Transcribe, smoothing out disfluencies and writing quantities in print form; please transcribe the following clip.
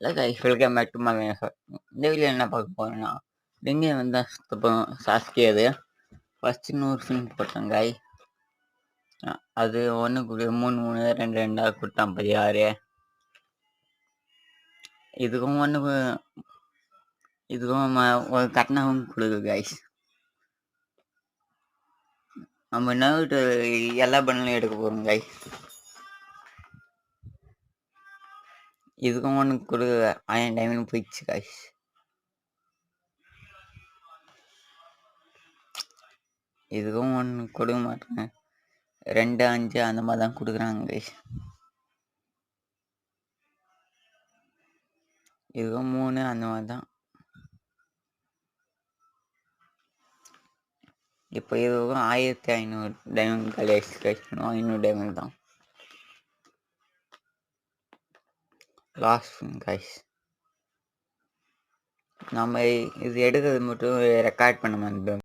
Hello guys, welcome back to my wafer. இந்த video என்ன பார்க்க போறேன்னா, லிங்கே வந்து சாஸ்கி அது ஃபர்ஸ்ட் இன்னொரு ஃபிலிம் போட்டேன் காய். அது ஒன்று கூட 3 2 2 கொடுத்தான் 16. இதுக்கும் இதுக்கும் ஒரு கட்டணமும் கொடுக்கு காய்ஸ். நம்ம நோட்டு எல்லா பண்ணலும் எடுக்க போகிறோம் காய்ஸ். இதுக்கும் ஒன்று கொடு 1000 டைமிங் போயிடுச்சு காய்ஸ். இதுக்கும் ஒன்று கொடுக்க மாட்டேங்க, 2 5 அந்த மாதிரி தான் கொடுக்குறாங்க கைஸ். இதுக்கும் 3 அந்த மாதிரி தான். இப்போ இதுக்கும் 1500 டைமண்ட் காலேஜ் கிடைக்கணும். 500 டைமண்ட் தான் லாஸ்ட் கைஸ். நம்ம இது எடுக்கிறது மட்டும் ரெக்கார்ட் பண்ண மாட்டோம்.